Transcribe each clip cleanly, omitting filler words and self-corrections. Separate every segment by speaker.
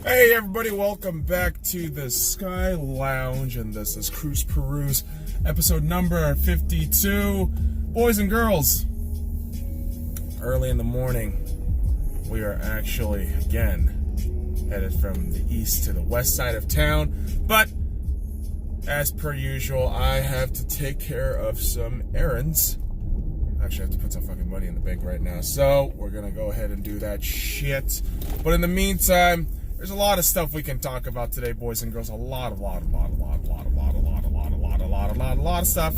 Speaker 1: Hey everybody, welcome back to the Sky Lounge, and this is Peruse, episode number 52. Boys and girls, early in the morning, we are actually, again, headed from the east to the west side of town, but as per usual, I have to take care of some errands. Actually, I have to put some fucking money in the bank right now, so we're gonna go ahead and do that shit. But in the meantime, there's a lot of stuff we can talk about today, boys and girls. A lot of stuff.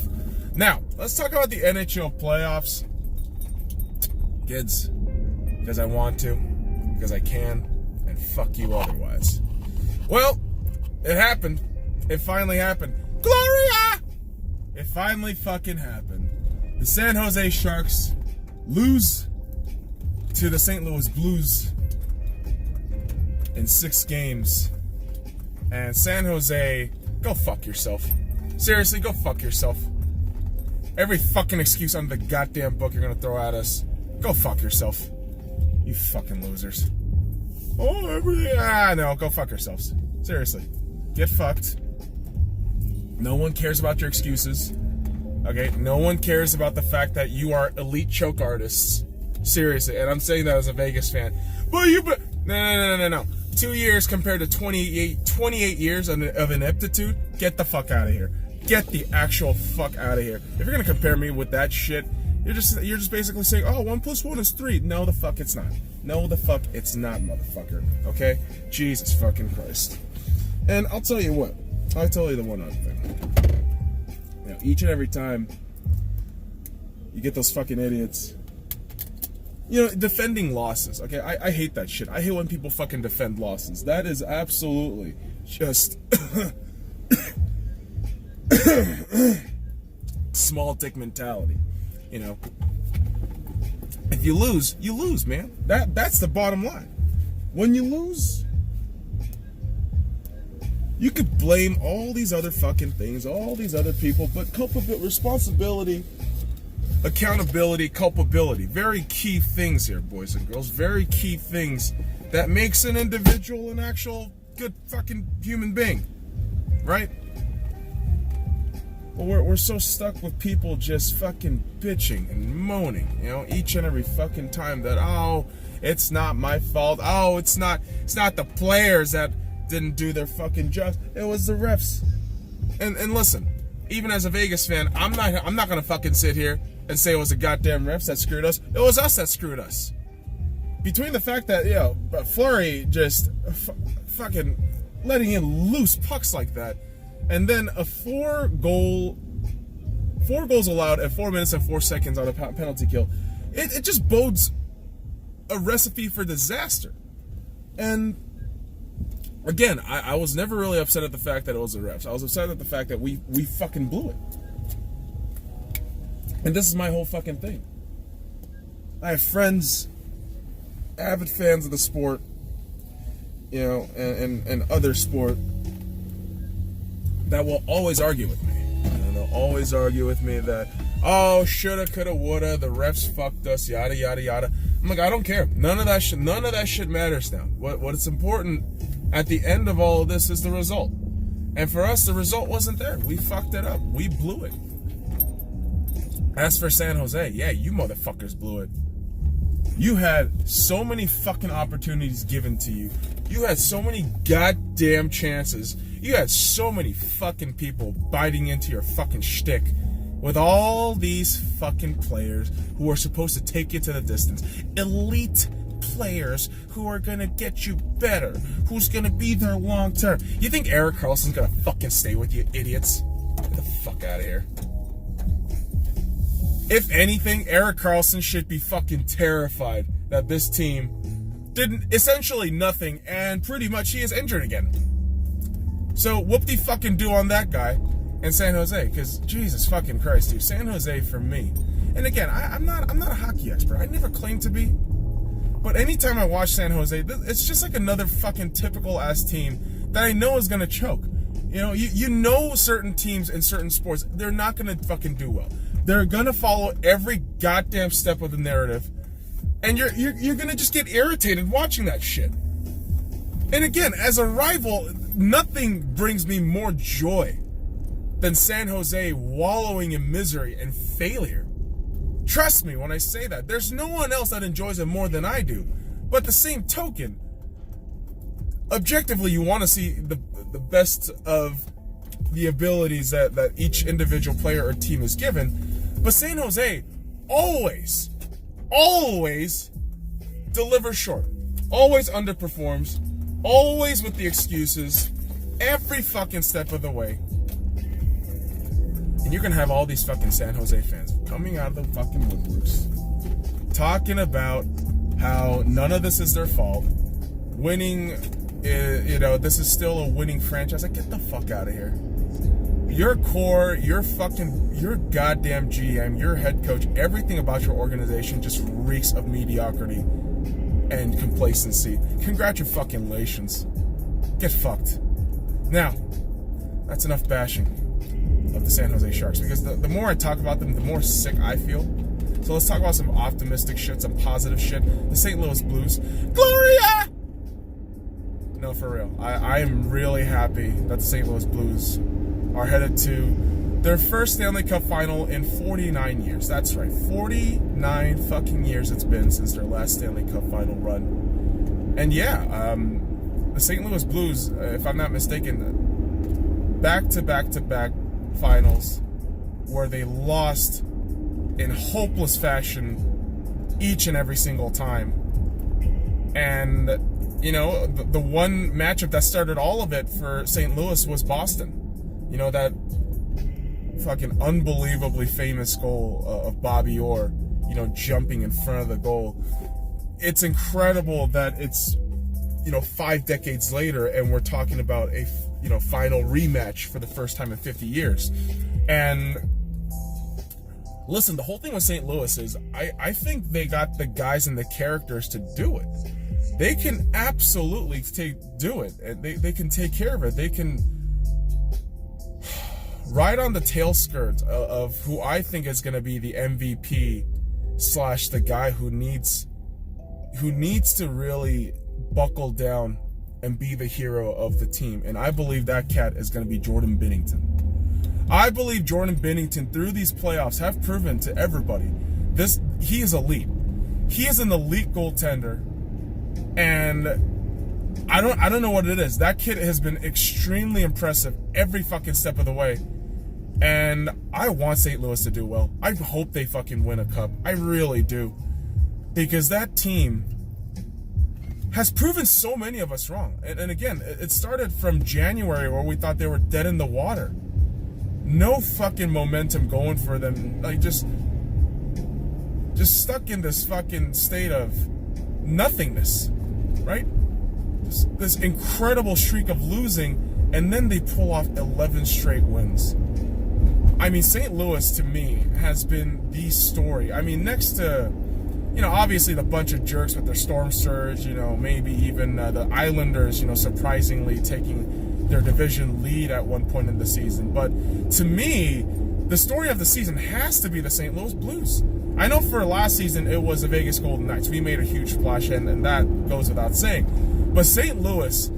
Speaker 1: Now, let's talk about the NHL playoffs. Kids, because I want to, because I can, and fuck you otherwise. Well, it happened. It finally happened. GLORIA! It finally fucking happened. The San Jose Sharks lose to the St. Louis Blues in 6 games. And San Jose, go fuck yourself. Seriously, go fuck yourself. Every fucking excuse under the goddamn book you're gonna throw at us, go fuck yourself. You fucking losers. Oh, everything. No, go fuck yourselves. Seriously. Get fucked. No one cares about your excuses. Okay? No one cares about the fact that you are elite choke artists. Seriously. And I'm saying that as a Vegas fan. No. 2 years compared to 28 years of ineptitude? Get the fuck out of here. Get the actual fuck out of here. If you're gonna compare me with that shit, you're just basically saying, oh, 1 + 1 is 3. No, the fuck it's not. No, the fuck it's not, motherfucker. Okay? Jesus fucking Christ. And I'll tell you what. I'll tell you the one other thing. You know, each and every time you get those fucking idiots, you know, defending losses. Okay, I hate that shit. I hate when people fucking defend losses. That is absolutely just small dick mentality. You know, if you lose, man. That's the bottom line. When you lose, you could blame all these other fucking things, all these other people, but responsibility, accountability, culpability, very key things here, boys and girls. Very key things that makes an individual an actual good fucking human being, right? But we're so stuck with people just fucking bitching and moaning, you know, each and every fucking time that, oh, it's not my fault. Oh, it's not the players that didn't do their fucking jobs. It was the refs. And listen, even as a Vegas fan, I'm not gonna fucking sit here and say it was the goddamn refs that screwed us. It was us that screwed us. Between the fact that, you know, Fleury just fucking letting in loose pucks like that, and then a 4 goals allowed at 4 minutes and 4 seconds on a penalty kill, it just bodes a recipe for disaster. And again, I was never really upset at the fact that it was the refs. I was upset at the fact that we fucking blew it. And this is my whole fucking thing. I have friends, avid fans of the sport, you know, and other sport, that will always argue with me. And they'll always argue with me that, oh, shoulda, coulda, woulda, the refs fucked us, yada, yada, yada. I'm like, I don't care. None of that shit matters now. What is important at the end of all of this is the result. And for us, the result wasn't there. We fucked it up. We blew it. As for San Jose, yeah, you motherfuckers blew it. You had so many fucking opportunities given to you. You had so many goddamn chances. You had so many fucking people biting into your fucking shtick with all these fucking players who are supposed to take you to the distance. Elite players who are gonna get you better, who's gonna be there long term. You think Erik Karlsson's gonna fucking stay with you, idiots? Get the fuck out of here. If anything, Erik Karlsson should be fucking terrified that this team did essentially nothing, and pretty much he is injured again. So whoop-de-fucking-do on that guy in San Jose, because Jesus fucking Christ, dude, San Jose for me. And again, I'm not a hockey expert. I never claimed to be. But anytime I watch San Jose, it's just like another fucking typical ass team that I know is gonna choke. You know, you know certain teams in certain sports, they're not gonna fucking do well. They're gonna follow every goddamn step of the narrative, and you're gonna just get irritated watching that shit. And again, as a rival, nothing brings me more joy than San Jose wallowing in misery and failure. Trust me when I say that. There's no one else that enjoys it more than I do. But the same token, objectively, you want to see the best of the abilities that each individual player or team is given. But San Jose always delivers short. Always underperforms. Always with the excuses. Every fucking step of the way. And you're going to have all these fucking San Jose fans coming out of the fucking woodworks talking about how none of this is their fault. Winning, this is still a winning franchise. Like, get the fuck out of here. Your core, your goddamn GM, your head coach, everything about your organization just reeks of mediocrity and complacency. Congratulations. Get fucked. Now, that's enough bashing of the San Jose Sharks, because the more I talk about them, the more sick I feel. So let's talk about some optimistic shit, some positive shit. The St. Louis Blues. GLORIA! No, for real. I am really happy that the St. Louis Blues are headed to their first Stanley Cup Final in 49 years. That's right. 49 fucking years it's been since their last Stanley Cup Final run. And yeah, the St. Louis Blues, if I'm not mistaken, back-to-back-to-back finals where they lost in hopeless fashion each and every single time. And, the one matchup that started all of it for St. Louis was Boston. That fucking unbelievably famous goal of Bobby Orr, jumping in front of the goal. It's incredible that it's, 5 decades later and we're talking about a, final rematch for the first time in 50 years. And listen, the whole thing with St. Louis is I think they got the guys and the characters to do it. They can absolutely do it. And they can take care of it. They can ride on the tail skirt of who I think is going to be the MVP / the guy who needs to really buckle down and be the hero of the team. And I believe that cat is going to be Jordan Binnington. I believe Jordan Binnington through these playoffs have proven to everybody he is elite. He is an elite goaltender, and I don't know what it is. That kid has been extremely impressive every fucking step of the way. And I want St. Louis to do well. I hope they fucking win a cup. I really do. Because that team has proven so many of us wrong. And again, it started from January where we thought they were dead in the water. No fucking momentum going for them. Like, just stuck in this fucking state of nothingness, right? This incredible streak of losing, and then they pull off 11 straight wins. I mean, St. Louis, to me, has been the story. I mean, next to, obviously the bunch of jerks with their storm surge, maybe even the Islanders, surprisingly taking their division lead at one point in the season. But to me, the story of the season has to be the St. Louis Blues. I know for last season it was the Vegas Golden Knights. We made a huge splash, and that goes without saying. But St. Louis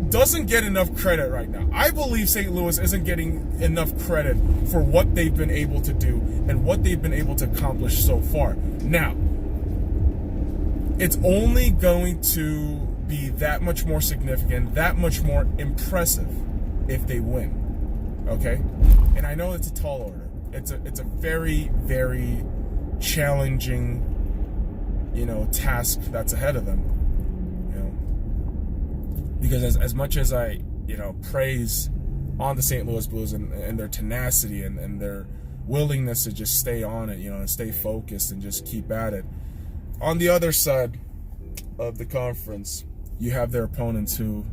Speaker 1: doesn't get enough credit right now. I believe St. Louis isn't getting enough credit for what they've been able to do and what they've been able to accomplish so far. Now, it's only going to be that much more significant, that much more impressive if they win. Okay? And I know it's a tall order. It's a very, very challenging, task that's ahead of them. Because as much as I, praise on the St. Louis Blues and their tenacity and their willingness to just stay on it, and stay focused and just keep at it. On the other side of the conference, you have their opponents who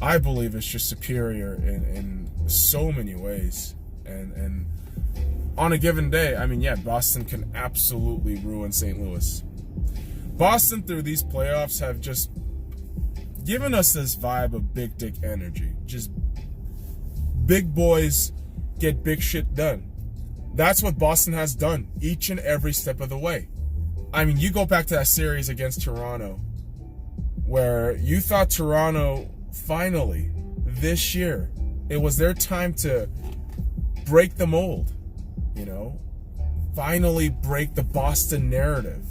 Speaker 1: I believe is just superior in so many ways. And on a given day, I mean, yeah, Boston can absolutely ruin St. Louis. Boston through these playoffs have just given us this vibe of big dick energy. Just big boys get big shit done. That's what Boston has done each and every step of the way. I mean, you go back to that series against Toronto. where you thought Toronto finally this year, it was their time to break the mold, finally break the Boston narrative.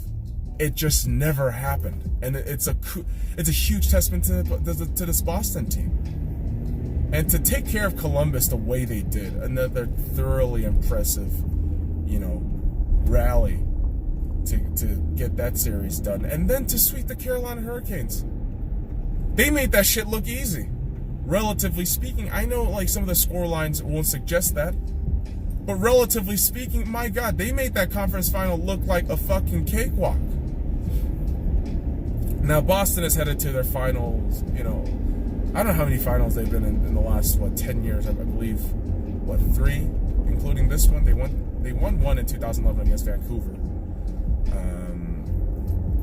Speaker 1: It just never happened, and it's a huge testament to this Boston team. And to take care of Columbus the way they did, another thoroughly impressive, rally to get that series done, and then to sweep the Carolina Hurricanes. They made that shit look easy, relatively speaking. I know like some of the score lines won't suggest that, but relatively speaking, my God, they made that conference final look like a fucking cakewalk. Now Boston is headed to their finals, I don't know how many finals they've been in the last, 10 years, I believe, 3, including this one. They won one in 2011 against Vancouver.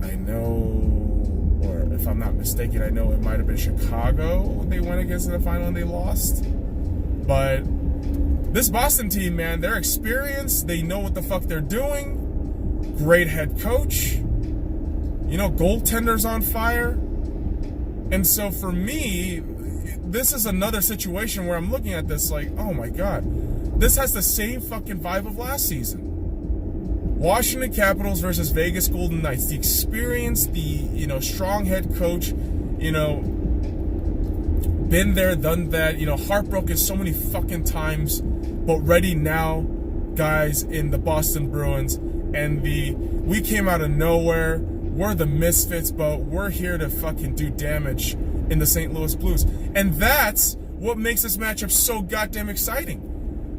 Speaker 1: I know, or if I'm not mistaken, I know it might have been Chicago they went against in the final and they lost. But this Boston team, man, they're experienced. They know what the fuck they're doing. Great head coach. Goaltender's on fire. And so for me, this is another situation where I'm looking at this like, oh my God, this has the same fucking vibe of last season. Washington Capitals versus Vegas Golden Knights. The experience, the, strong head coach, been there, done that, heartbroken so many fucking times, but ready now, guys, in the Boston Bruins. And we came out of nowhere. We're the misfits, but we're here to fucking do damage in the St. Louis Blues. And that's what makes this matchup so goddamn exciting.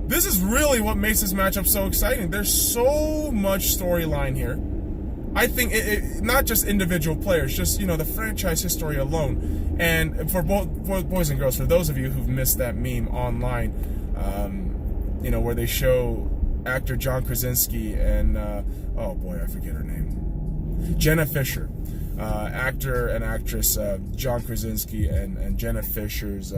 Speaker 1: This is really what makes this matchup so exciting. There's so much storyline here. I think it not just individual players, just, the franchise history alone. And for both boys and girls, for those of you who've missed that meme online, where they show actor John Krasinski and, oh boy, I forget her name. Jenna Fisher, actor and actress John Krasinski and Jenna Fisher's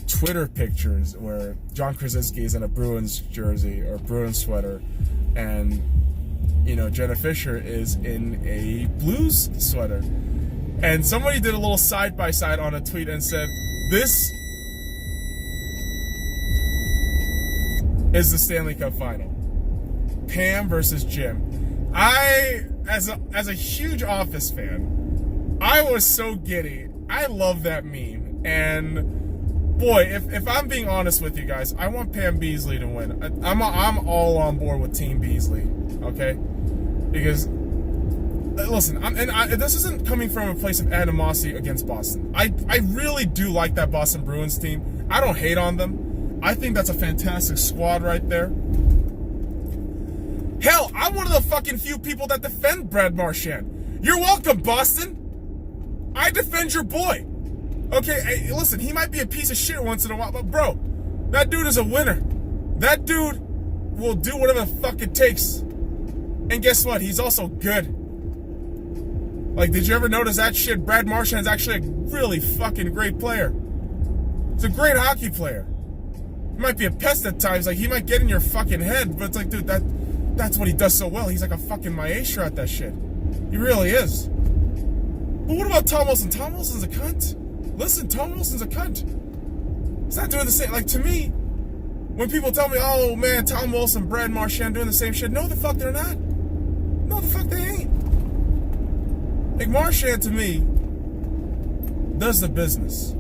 Speaker 1: Twitter pictures where John Krasinski is in a Bruins jersey or Bruins sweater, and Jenna Fisher is in a Blues sweater. And somebody did a little side-by-side on a tweet and said, this is the Stanley Cup Final. Pam versus Jim. As a huge Office fan, I was so giddy. I love that meme. And boy, if I'm being honest with you guys, I want Pam Beasley to win. I'm all on board with Team Beasley, okay? Because listen, this isn't coming from a place of animosity against Boston. I really do like that Boston Bruins team. I don't hate on them. I think that's a fantastic squad right there. Hell, I'm one of the fucking few people that defend Brad Marchand. You're welcome, Boston. I defend your boy. Okay, hey, listen, he might be a piece of shit once in a while, but bro, that dude is a winner. That dude will do whatever the fuck it takes. And guess what? He's also good. Like, did you ever notice that shit? Brad Marchand is actually a really fucking great player. He's a great hockey player. He might be a pest at times. Like, he might get in your fucking head, but it's like, dude, that's what he does so well. He's like a fucking maestro at that shit. He really is. But what about Tom Wilson? Tom Wilson's a cunt. Listen, Tom Wilson's a cunt. He's not doing the same. Like, to me, when people tell me, oh man, Tom Wilson, Brad Marchand doing the same shit, no the fuck they're not. No the fuck they ain't. Like, Marchand, to me, does the business.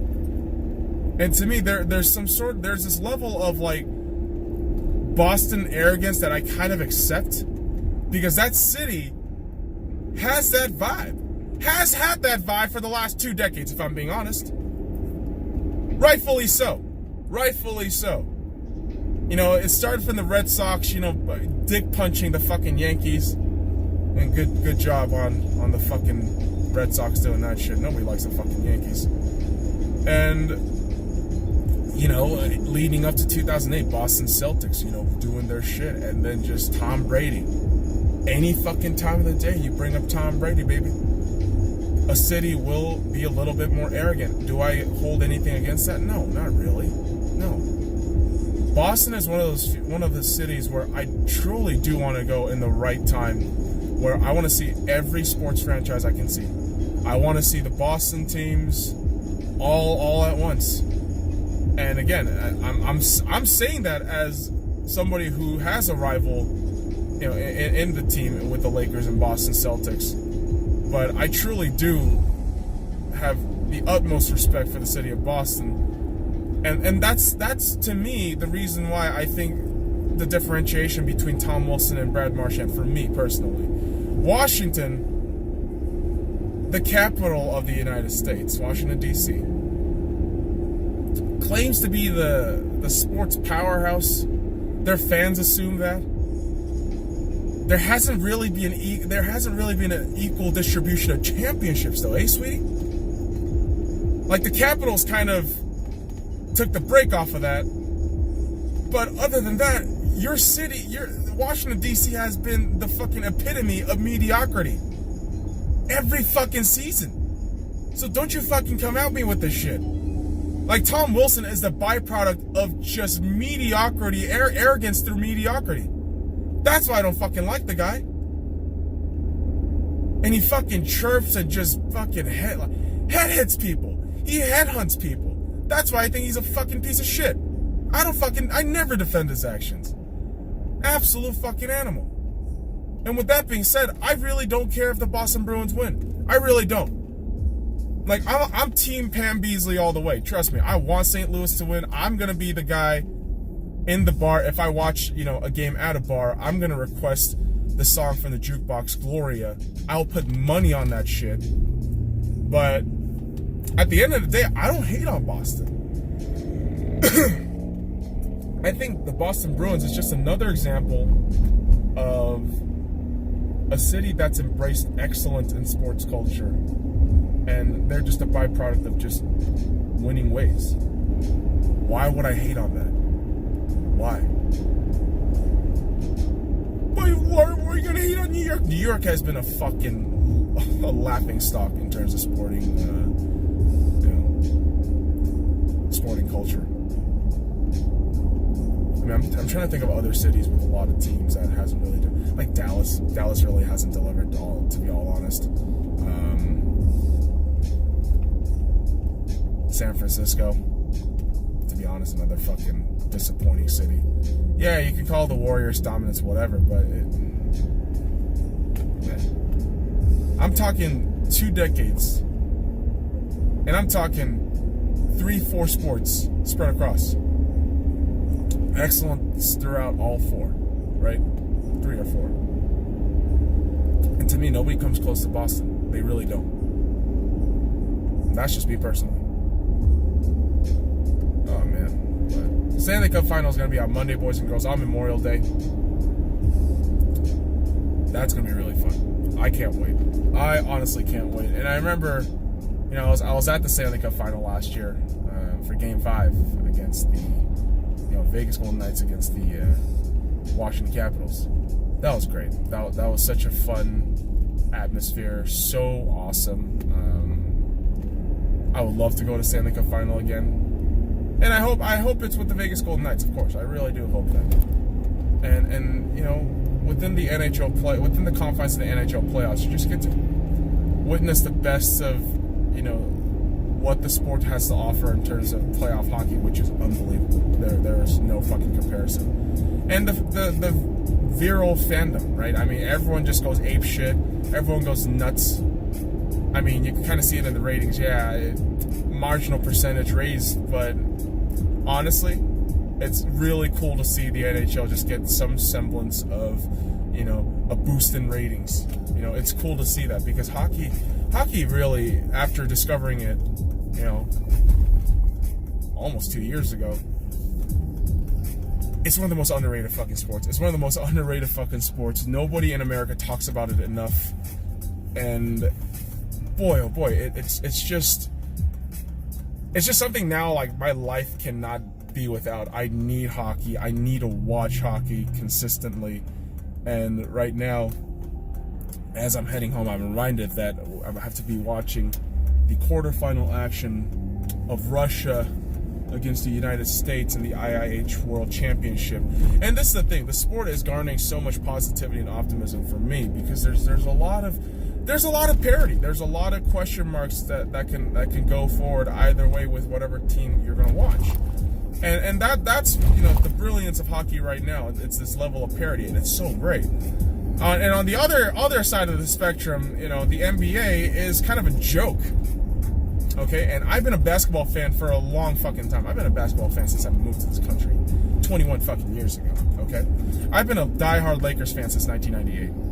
Speaker 1: And to me, there's this level of, like, Boston arrogance that I kind of accept, because that city has that vibe. Has had that vibe for the last 2 decades, if I'm being honest. Rightfully so. Rightfully so. It started from the Red Sox, dick punching the fucking Yankees. And good job on the fucking Red Sox doing that shit. Nobody likes the fucking Yankees. And leading up to 2008, Boston Celtics, doing their shit. And then just Tom Brady. Any fucking time of the day, you bring up Tom Brady, baby. A city will be a little bit more arrogant. Do I hold anything against that? No, not really. No. Boston is one of the cities where I truly do want to go in the right time, where I want to see every sports franchise I can see. I want to see the Boston teams all at once. And again, I'm saying that as somebody who has a rival, you know, in the team with the Lakers and Boston Celtics. But I truly do have the utmost respect for the city of Boston, and that's to me the reason why I think the differentiation between Tom Wilson and Brad Marchand, for me personally. Washington, the capital of the United States, Washington, D.C., claims to be the sports powerhouse. Their fans assume that. There hasn't really been an equal distribution of championships, though, eh, sweetie? Like, the Capitals kind of took the break off of that. But other than that, your city, Washington, D.C. has been the fucking epitome of mediocrity every fucking season. So don't you fucking come at me with this shit. Like, Tom Wilson is the byproduct of just mediocrity, arrogance through mediocrity. That's why I don't fucking like the guy. And he fucking chirps and just fucking head hits people. He headhunts people. That's why I think he's a fucking piece of shit. I never defend his actions. Absolute fucking animal. And with that being said, I really don't care if the Boston Bruins win. I really don't. Like, I'm Team Pam Beasley all the way. Trust me. I want St. Louis to win. I'm going to be the guy in the bar. If I watch, you know, a game at a bar, I'm going to request the song from the jukebox, Gloria. I'll put money on that shit. But at the end of the day, I don't hate on Boston. I think the Boston Bruins is just another example of a city that's embraced excellence in sports culture. And they're just a byproduct of just winning ways. Why would I hate on that? Why? Why are you gonna hate on New York? New York has been a laughing stock in terms of sporting, sporting culture. I mean, I'm trying to think of other cities with a lot of teams that hasn't really done. Like Dallas. Dallas really hasn't delivered, to be all honest. San Francisco, to be honest, another fucking disappointing city. Yeah, you can call the Warriors dominance, whatever, but I'm talking 2 decades, and I'm talking 3-4 sports spread across. Excellence throughout all 4, right? 3 or 4. And to me, nobody comes close to Boston. They really don't. And that's just me personally. Oh, man. But Stanley Cup Final is going to be on Monday, boys and girls, on Memorial Day. That's going to be really fun. I can't wait. I honestly can't wait. And I remember, you know, I was at the Stanley Cup Final last year for Game 5 against the Vegas Golden Knights against the Washington Capitals. That was great. That was such a fun atmosphere. So awesome. I would love to go to Stanley Cup Final again. And I hope it's with the Vegas Golden Knights, of course. I really do hope that. And you know, within the within the confines of the NHL playoffs, you just get to witness the best of, you know, what the sport has to offer in terms of playoff hockey, which is unbelievable. There is no fucking comparison. And the viral fandom, right? I mean, everyone just goes ape shit. Everyone goes nuts. I mean, you can kind of see it in the ratings. Yeah, marginal percentage raised, but honestly, it's really cool to see the NHL just get some semblance of, you know, a boost in ratings. You know, it's cool to see that, because hockey really, after discovering it, you know, almost 2 years ago, it's one of the most underrated fucking sports. It's one of the most underrated fucking sports. Nobody in America talks about it enough. And boy, oh boy, it's just something now, like, my life cannot be without. I need hockey. I need to watch hockey consistently. And right now, as I'm heading home, I'm reminded that I have to be watching the quarterfinal action of Russia against the United States in the IIH World Championship. And this is the thing, the sport is garnering so much positivity and optimism for me, because there's a lot of there's a lot of parity. There's a lot of question marks that can go forward either way with whatever team you're going to watch. And that's the brilliance of hockey right now. It's this level of parity, and it's so great. And on the other side of the spectrum, the NBA is kind of a joke. Okay, and I've been a basketball fan for a long fucking time. I've been a basketball fan since I moved to this country 21 fucking years ago. Okay, I've been a diehard Lakers fan since 1998.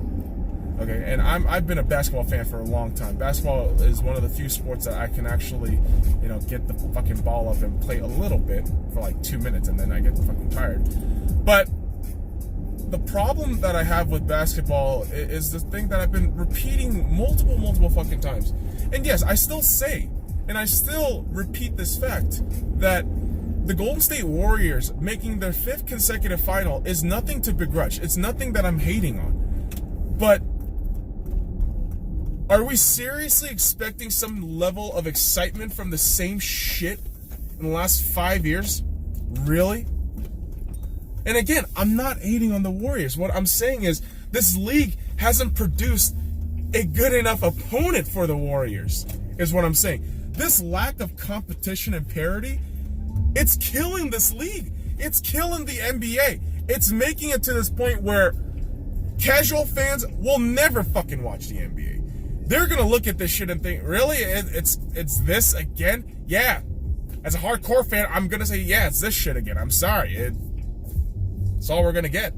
Speaker 1: Okay, and I've been a basketball fan for a long time. Basketball is one of the few sports that I can actually, get the fucking ball up and play a little bit for like 2 minutes, and then I get fucking tired. But the problem that I have with basketball is the thing that I've been repeating multiple fucking times. And yes, I still say, and I still repeat this fact, that the Golden State Warriors making their 5th consecutive final is nothing to begrudge. It's nothing that I'm hating on. But are we seriously expecting some level of excitement from the same shit in the last 5 years? Really? And again, I'm not hating on the Warriors. What I'm saying is this league hasn't produced a good enough opponent for the Warriors, is what I'm saying. This lack of competition and parity, it's killing this league. It's killing the NBA. It's making it to this point where casual fans will never fucking watch the NBA. They're gonna look at this shit and think, really? It's this again? Yeah. As a hardcore fan, I'm gonna say, yeah, it's this shit again. I'm sorry. It's all we're gonna get.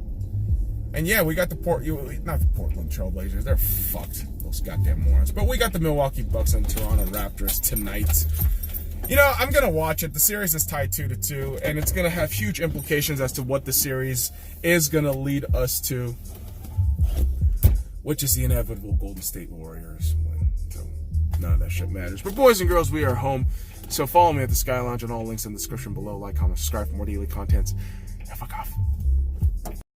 Speaker 1: And yeah, we got not the Portland Trailblazers. They're fucked. Those goddamn morons. But we got the Milwaukee Bucks and Toronto Raptors tonight. I'm gonna watch it. The series is tied 2-2, and it's gonna have huge implications as to what the series is gonna lead us to, which is the inevitable Golden State Warriors win. So none of that shit matters. But boys and girls, we are home. So follow me at the SkyLounge on all links in the description below. Like, comment, subscribe for more daily contents. And fuck off.